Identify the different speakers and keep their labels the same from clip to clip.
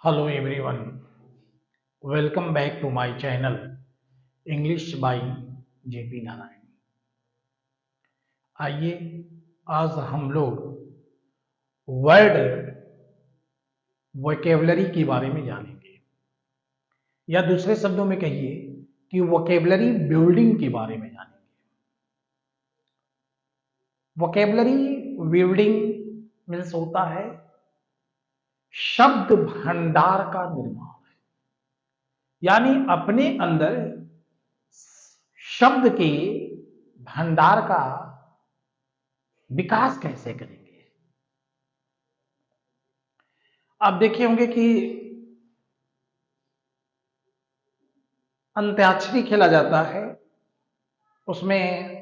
Speaker 1: Hello everyone, welcome back to my channel English by JP Narayan. आइए आज हम लोग वर्ड वोकेबलरी के बारे में जानेंगे, या दूसरे शब्दों में कहिए कि वोकेबलरी बिल्डिंग के बारे में जानेंगे। वोकेबलरी बिल्डिंग मीन्स होता है शब्द भंडार का निर्माण, यानी अपने अंदर शब्द के भंडार का विकास कैसे करेंगे। आप देखे होंगे कि अंत्याक्षरी खेला जाता है, उसमें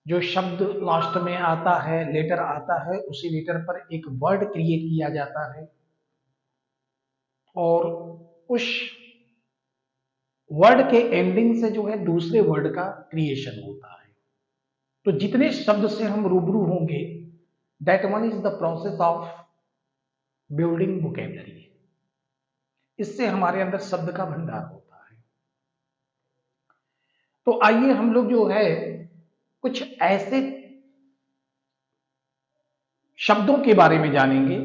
Speaker 1: जो शब्द लास्ट में आता है, लेटर आता है, उसी लेटर पर एक वर्ड क्रिएट किया जाता है और उस वर्ड के एंडिंग से जो है दूसरे वर्ड का क्रिएशन होता है। तो जितने शब्द से हम रूबरू होंगे, that one is the process of building vocabulary. इससे हमारे अंदर शब्द का भंडार होता है। तो आइए हम लोग जो है कुछ ऐसे शब्दों के बारे में जानेंगे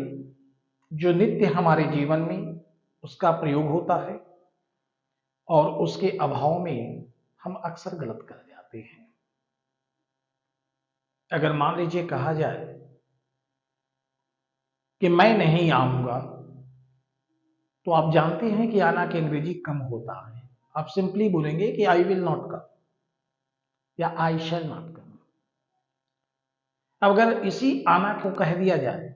Speaker 1: जो नित्य हमारे जीवन में उसका प्रयोग होता है और उसके अभाव में हम अक्सर गलत कर जाते हैं। अगर मान लीजिए कहा जाए कि मैं नहीं आऊंगा, तो आप जानते हैं कि आना की अंग्रेजी कम होता है। आप सिंपली बोलेंगे कि आई विल नॉट कम या आई शैल नॉट कम। अब अगर इसी आना को कह दिया जाए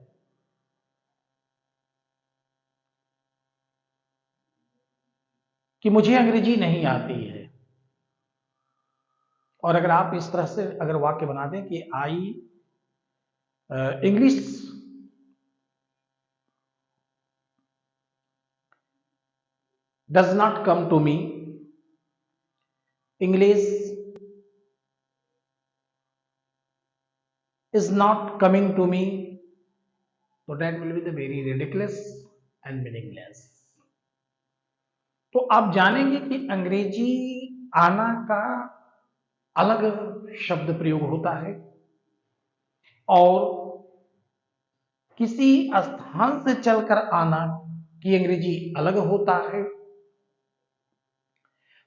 Speaker 1: कि मुझे अंग्रेजी नहीं आती है, और अगर आप इस तरह से अगर वाक्य बना दें कि I English does not come to me, English is not coming to me, so that will be the very ridiculous and meaningless। तो आप जानेंगे कि अंग्रेजी आना का अलग शब्द प्रयोग होता है और किसी स्थान से चलकर आना की अंग्रेजी अलग होता है।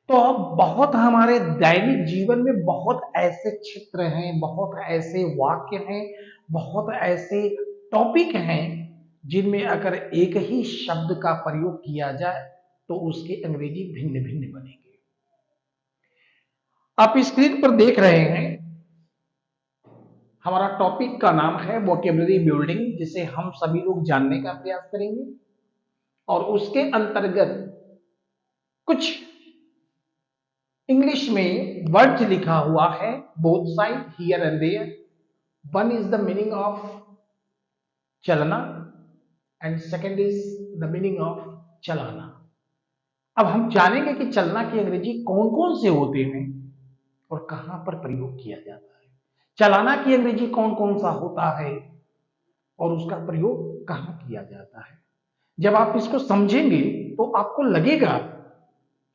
Speaker 1: तो बहुत हमारे दैनिक जीवन में बहुत ऐसे क्षेत्र हैं, बहुत ऐसे वाक्य हैं, बहुत ऐसे टॉपिक हैं जिनमें अगर एक ही शब्द का प्रयोग किया जाए तो उसके अंग्रेजी भिन्न भिन्न बनेंगे। आप स्क्रीन पर देख रहे हैं, हमारा टॉपिक का नाम है वोकेबलरी बिल्डिंग, जिसे हम सभी लोग जानने का प्रयास करेंगे और उसके अंतर्गत कुछ इंग्लिश में वर्ड्स लिखा हुआ है, both side, here and there. One is the meaning of चलना and second is the meaning of चलाना। अब हम जानेंगे कि चलना की अंग्रेजी कौन कौन से होते हैं और कहां पर प्रयोग किया जाता है, चलाना की अंग्रेजी कौन कौन सा होता है और उसका प्रयोग कहां किया जाता है। जब आप इसको समझेंगे तो आपको लगेगा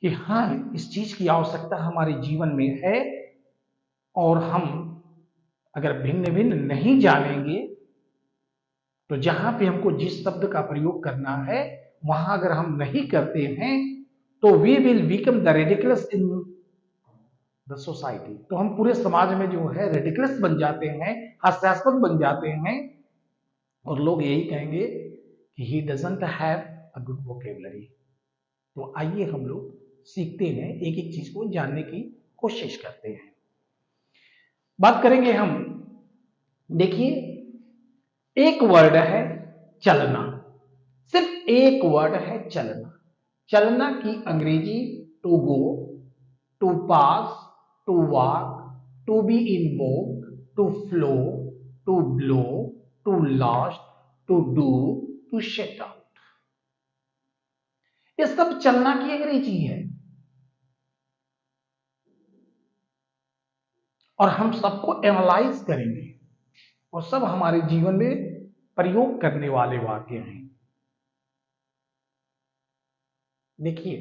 Speaker 1: कि हाँ, इस चीज की आवश्यकता हमारे जीवन में है, और हम अगर भिन्न भिन्न नहीं जानेंगे तो जहां पे हमको जिस शब्द का प्रयोग करना है वहां अगर हम नहीं करते हैं तो we will become the ridiculous in the society. तो हम पूरे समाज में जो है रेडिकुलस बन जाते हैं, हास्यास्पद बन जाते हैं, और लोग यही कहेंगे कि he doesn't have a good vocabulary. तो आइए हम लोग सीखते हैं, एक एक चीज को जानने की कोशिश करते हैं। बात करेंगे हम, देखिए एक वर्ड है चलना, सिर्फ एक वर्ड है चलना। चलना की अंग्रेजी to go, to pass, to walk, to be in walk, to flow, to blow, to lost, to do, to set out. ये सब चलना की अंग्रेजी है और हम सबको एनालाइज करेंगे और सब हमारे जीवन में प्रयोग करने वाले वाक्य हैं। देखिए,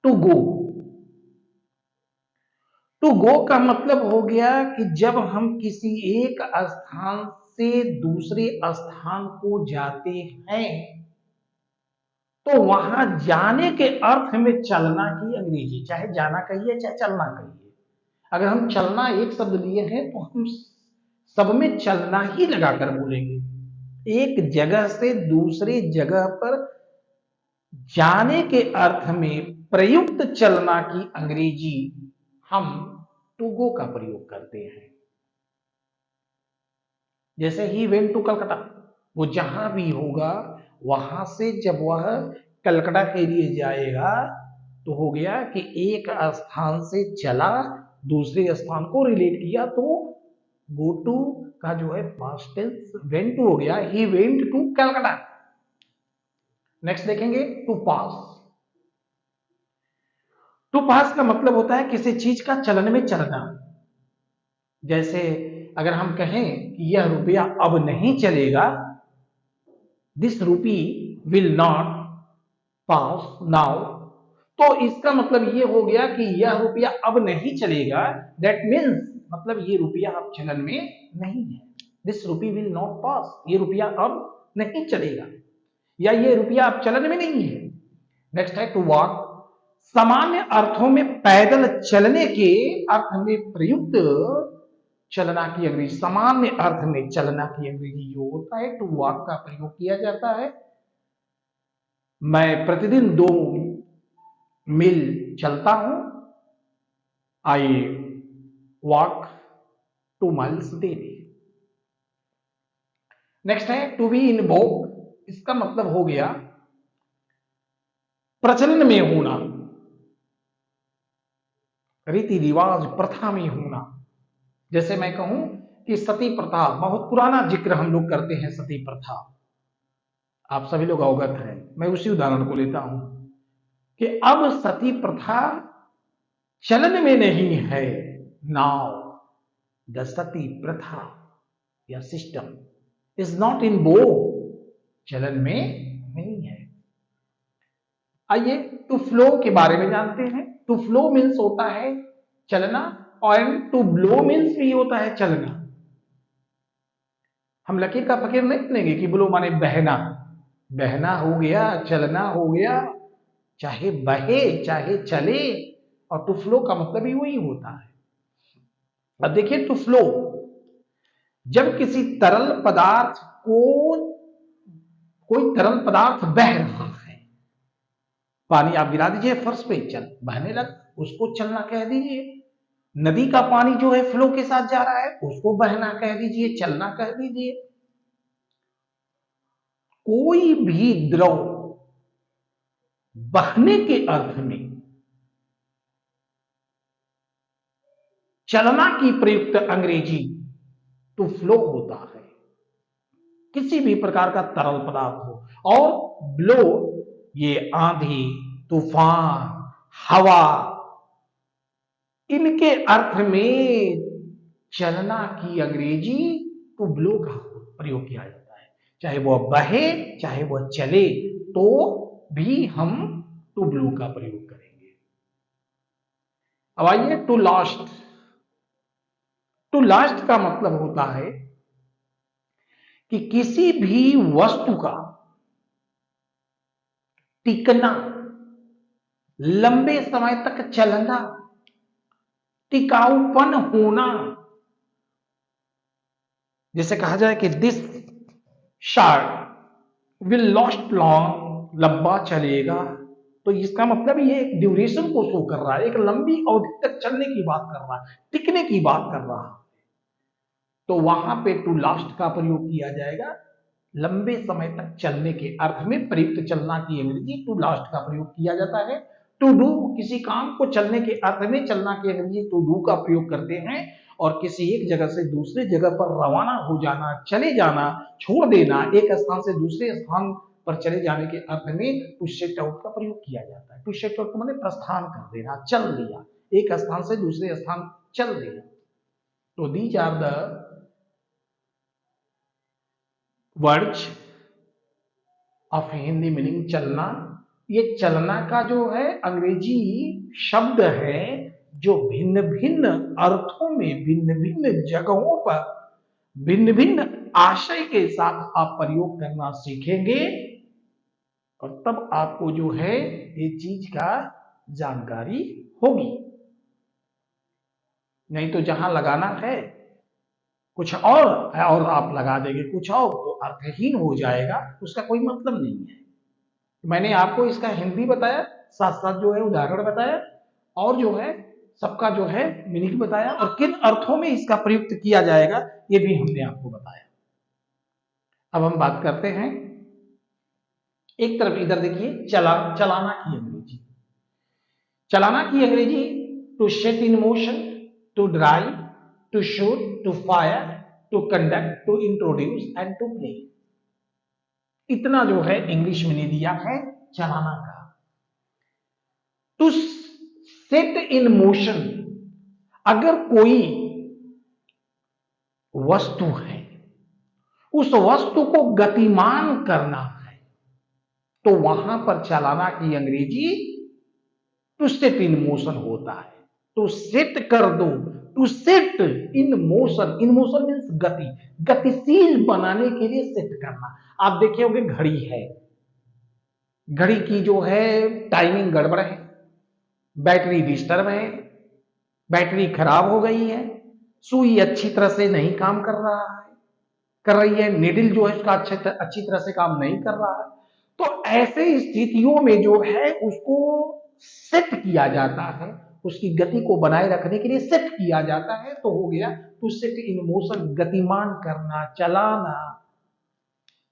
Speaker 1: टू गो, टू गो का मतलब हो गया कि जब हम किसी एक स्थान से दूसरे स्थान को जाते हैं तो वहां जाने के अर्थ में चलना की अंग्रेजी, चाहे जाना कहिए चाहे चलना कहिए। अगर हम चलना एक शब्द लिए हैं तो हम सब में चलना ही लगाकर बोलेंगे। एक जगह से दूसरी जगह पर जाने के अर्थ में प्रयुक्त चलना की अंग्रेजी हम टू गो का प्रयोग करते हैं। जैसे ही वेंट टू कलकत्ता, वो जहां भी होगा वहां से जब वह कलकत्ता के लिए जाएगा तो हो गया कि एक स्थान से चला, दूसरे स्थान को रिलेट किया, तो गो टू का जो है पास्ट टेंस वेंट टू हो गया, he went to Calcutta. Next देखेंगे टू पास। टू पास का मतलब होता है किसी चीज का चलन में चलना। जैसे अगर हम कहें कि यह रुपया अब नहीं चलेगा, दिस रूपी विल नॉट पास नाउ, तो इसका मतलब ये हो गया कि यह रुपया अब नहीं चलेगा। दैट मीन्स मतलब ये रुपया अब चलन में नहीं है। दिस रूपी विल नॉट पास, ये रुपया अब नहीं चलेगा, या ये रुपया अब चलन में नहीं है। नेक्स्ट है टू वॉक। सामान्य अर्थों में पैदल चलने के अर्थ में प्रयुक्त चलना की अंग्रेजी, सामान्य अर्थ में चलना की अंग्रेजी जो होता है टू वॉक का प्रयोग किया जाता है। मैं प्रतिदिन 2 मील चलता हूं, I walk 2 miles daily. Next है टू बी इन वोग। इसका मतलब हो गया प्रचलन में होना, रीति रिवाज प्रथा में होना। जैसे मैं कहूं कि सती प्रथा, बहुत पुराना जिक्र हम लोग करते हैं सती प्रथा, आप सभी लोग अवगत हैं। मैं उसी उदाहरण को लेता हूं कि अब सती प्रथा चलन में नहीं है। नाउ द सती प्रथा या सिस्टम इज नॉट इन वो, चलन में नहीं है। आइए टू फ्लो के बारे में जानते हैं। टू फ्लो मीन्स होता है चलना, और टू ब्लो मीन्स भी होता है चलना। हम लकीर का फकीर नहीं लेंगे कि ब्लो माने बहना, बहना हो गया, चलना हो गया, चाहे बहे चाहे चले, और टू फ्लो का मतलब ही वही होता है। अब देखिए टू फ्लो, जब किसी तरल पदार्थ को, कोई तरल पदार्थ बह रहा है, पानी आप गिरा दीजिए फर्श पे, चल बहने लग, उसको चलना कह दीजिए। नदी का पानी जो है फ्लो के साथ जा रहा है, उसको बहना कह दीजिए, चलना कह दीजिए। कोई भी द्रव बहने के अर्थ में चलना की प्रयुक्त अंग्रेजी टू फ्लो होता है। किसी भी प्रकार का तरल पदार्थ हो, और ब्लो ये आंधी, तूफान, हवा, इनके अर्थ में चलना की अंग्रेजी टू ब्लो का प्रयोग किया जाता है। चाहे वह बहे चाहे वह चले, तो भी हम टू ब्लो का प्रयोग करेंगे। अब आइए टू लास्ट। टू लास्ट का मतलब होता है कि किसी भी वस्तु का टिकना, लंबे समय तक चलना, टिकाऊपन होना। जैसे कहा जाए कि this short will last long, लंबा चलेगा, तो इसका मतलब ये एक ड्यूरेशन को शो कर रहा है, एक लंबी अवधि तक चलने की बात कर रहा है, टिकने की बात कर रहा है। तो वहां पे टू लास्ट का प्रयोग किया जाएगा, लंबे समय तक चलने के अर्थ में प्रयुक्त चलना की अंग्रेजी टू लास्ट का प्रयोग किया जाता है। टू डू, किसी काम को चलने के अर्थ में चलना की अंग्रेजी टू डू का प्रयोग करते हैं। और किसी एक जगह से दूसरी जगह पर रवाना हो जाना, चले जाना, छोड़ देना, एक स्थान से दूसरे स्थान पर चले जाने के अर्थ में टू सेट आउट का प्रयोग किया जाता है। टू सेट आउट माने प्रस्थान कर देना, चल दिया, एक स्थान से दूसरे स्थान चल दिया। तो these are the words of Hindi meaning चलना, ये चलना का जो है अंग्रेजी शब्द है जो भिन्न भिन्न अर्थों में भिन्न भिन्न जगहों पर भिन्न भिन्न आशय के साथ आप प्रयोग करना सीखेंगे और तब आपको जो है ये चीज का जानकारी होगी। नहीं तो जहां लगाना है कुछ और आप लगा देंगे कुछ और तो अर्थहीन हो जाएगा, उसका कोई मतलब नहीं है। मैंने आपको इसका हिंदी बताया, साथ साथ जो है उदाहरण बताया और जो है सबका जो है मीनिंग बताया और किन अर्थों में इसका प्रयुक्त किया जाएगा ये भी हमने आपको बताया। अब हम बात करते हैं एक तरफ, इधर देखिए चलाना की अंग्रेजी। चलाना की अंग्रेजी to set in motion, to drive, to shoot, to fire, to conduct, to introduce and to play. इतना जो है इंग्लिश में ने दिया है चलाना का। टू सेट इन मोशन, अगर कोई वस्तु है उस वस्तु को गतिमान करना है तो वहां पर चलाना की अंग्रेजी टू सेट इन मोशन होता है। टू सेट कर दो, to set in motion, in motion means गति, गतिशील बनाने के लिए सेट करना। आप देखे होंगे घड़ी है, घड़ी की जो है टाइमिंग गड़बड़ है, बैटरी डिस्टर्ब है, बैटरी खराब हो गई है, सुई अच्छी तरह से नहीं काम कर रहा है, कर रही है, निडल जो है उसका अच्छी तरह से काम नहीं कर रहा है, तो ऐसे स्थितियों में जो है उसको सेट किया जाता है, उसकी गति को बनाए रखने के लिए सेट किया जाता है, तो हो गया टू सेट इन मोशन, गतिमान करना, चलाना।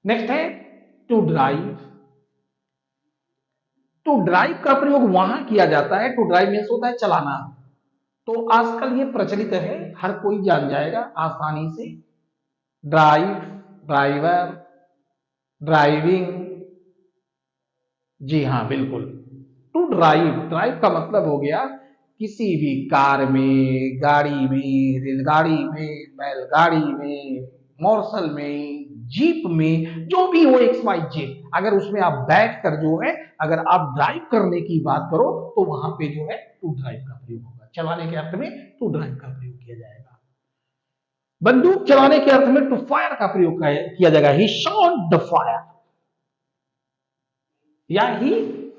Speaker 1: नेक्स्ट है टू ड्राइव। टू ड्राइव का प्रयोग वहां किया जाता है, टू ड्राइव मीन्स होता है चलाना, तो आजकल ये प्रचलित है, हर कोई जान जाएगा आसानी से। ड्राइव, ड्राइवर, ड्राइविंग, जी हाँ बिल्कुल। टू ड्राइव, ड्राइव का मतलब हो गया किसी भी कार में, गाड़ी में, रेलगाड़ी में, बैलगाड़ी में, मोटरसाइकिल में, जीप में, जो भी हो एक्स वाई जेड, अगर उसमें आप बैठ कर जो है अगर आप ड्राइव करने की बात करो तो वहां पे जो है टू ड्राइव का प्रयोग होगा। चलाने के अर्थ में टू ड्राइव का प्रयोग किया जाएगा। बंदूक चलाने के अर्थ में टू फायर का प्रयोग किया जाएगा। ही शॉट द फायर, या ही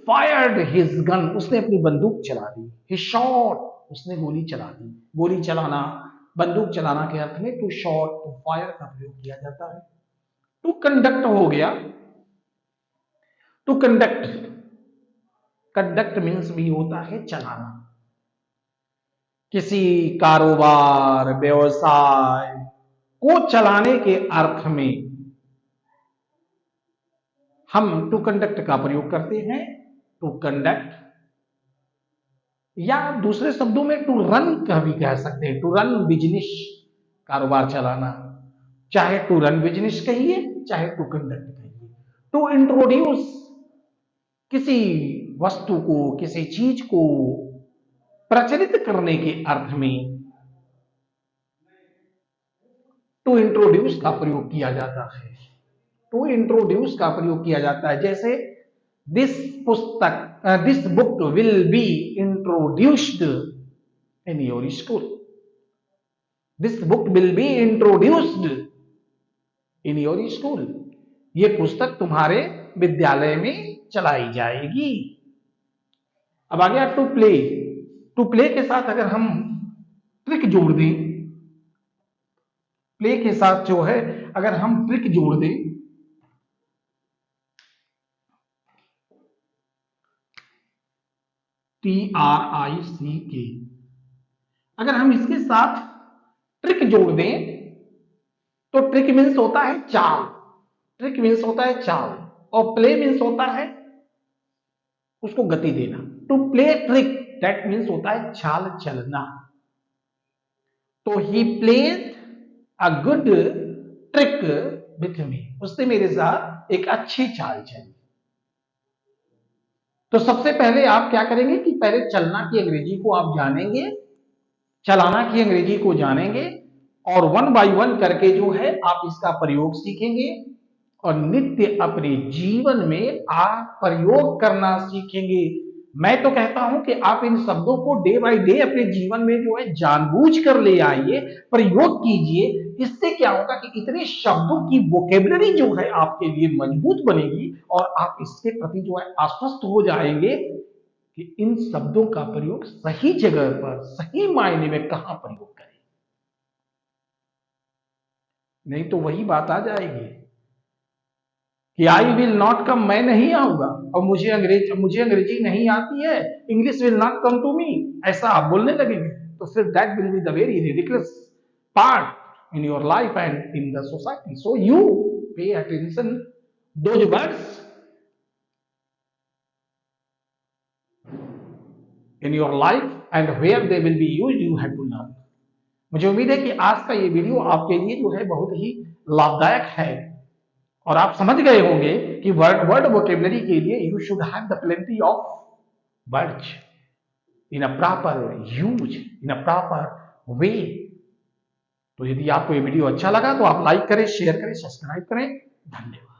Speaker 1: फायर्ड हिज गन, उसने अपनी बंदूक चला दी। ही शॉट, उसने गोली चला दी। गोली चलाना, बंदूक चलाना के अर्थ में टू शॉट, टू फायर का प्रयोग किया जाता है। टू कंडक्ट हो गया, टू कंडक्ट, कंडक्ट मीन्स भी होता है चलाना। किसी कारोबार, व्यवसाय को चलाने के अर्थ में हम टू कंडक्ट का प्रयोग करते हैं। टू कंडक्ट, या दूसरे शब्दों में टू रन का भी कह सकते हैं। टू रन बिजनेस, कारोबार चलाना, चाहे टू रन बिजनेस कहिए चाहे टू कंडक्ट कहिए। टू इंट्रोड्यूस, किसी वस्तु को, किसी चीज को प्रचलित करने के अर्थ में टू इंट्रोड्यूस का प्रयोग किया जाता है। टू इंट्रोड्यूस का प्रयोग किया जाता है, जैसे दिस पुस्तक, this book will be introduced in your school. This book will be introduced in your school, ये पुस्तक तुम्हारे विद्यालय में चलाई जाएगी। अब आ गया टू प्ले। टू प्ले के साथ अगर हम ट्रिक जोड़ दें, प्ले के साथ जो है अगर हम ट्रिक जोड़ दें, TRICK, अगर हम इसके साथ ट्रिक जोड़ दें तो ट्रिक मीन्स होता है चाल, ट्रिक मीन्स होता है चाल, और प्ले मीन्स होता है उसको गति देना। To play trick, that means होता है चाल चलना। तो he played a good trick with me, उसने मेरे साथ एक अच्छी चाल चली। तो सबसे पहले आप क्या करेंगे कि पहले चलना की अंग्रेजी को आप जानेंगे, चलाना की अंग्रेजी को जानेंगे और वन बाय वन करके जो है आप इसका प्रयोग सीखेंगे और नित्य अपने जीवन में आप प्रयोग करना सीखेंगे। मैं तो कहता हूं कि आप इन शब्दों को डे बाय डे अपने जीवन में जो है जानबूझ कर ले आइए, प्रयोग कीजिए। इससे क्या होगा कि इतने शब्दों की वोकेबलरी जो है आपके लिए मजबूत बनेगी और आप इसके प्रति जो है आश्वस्त हो जाएंगे कि इन शब्दों का प्रयोग सही जगह पर, सही मायने में कहां प्रयोग करें। नहीं तो वही बात आ जाएगी कि आई विल नॉट कम, मैं नहीं आऊंगा, और मुझे अंग्रेजी नहीं आती है, English will not come to me, ऐसा आप बोलने लगेंगे। तो फिर that will be the very ridiculous part in your life and in the society. So you pay attention those words in your life and where they will be used you have to learn. मुझे उम्मीद है कि आज का ये video आपके लिए जो है बहुत ही लाभदायक है और आप समझ गए होंगे कि वर्ड वोकेबलरी के लिए you should have the plenty of words in a proper use, in a proper way. तो यदि आपको ये वीडियो अच्छा लगा तो आप लाइक करें, शेयर करें, सब्सक्राइब करें। धन्यवाद।